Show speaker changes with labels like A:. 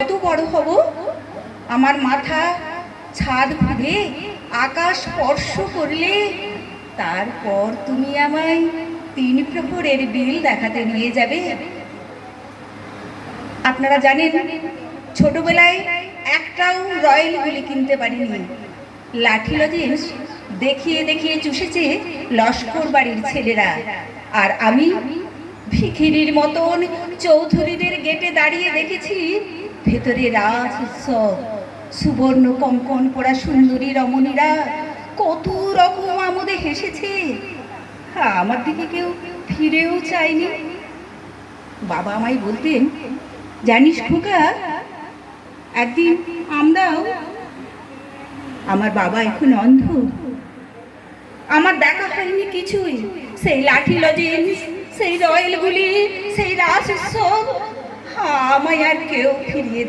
A: কত বড় হব, আমার মাথা ছাদ ঘুরে আকাশ স্পর্শ করলে তারপর তুমি আমায় 3 প্রহরের বিল দেখাতে নিয়ে যাবে। আপনারা জানেন, ছোটবেলায় একটাও রয়্যাল গুলি কিনতে পারিনি। লাঠি লজেন্স দেখিয়ে দেখিয়ে চুষেছে লস্কর বাড়ির ছেলেরা, আর আমি ভিখিরির মতন চৌধুরীদের গেটে দাঁড়িয়ে দেখেছি ভেতরে রাজ উৎসব। সুবর্ণ কঙ্কন পরা সুন্দরী রমণীরা কত রকম আমোদে হেসেছে, আমার দিকে কেউ ফিরেও চায়নি। বাবা আমায় বলতেন, জানিস খোকা, একদিন আমরাও। আমার বাবা এখন অন্ধ, আমার দেখা হয়নি কিছুই। সেই লাঠি লজেন্স, সেই রয়্যাল গুলি, সেই রাস উৎসব আমায় আর কেউ ফিরিয়ে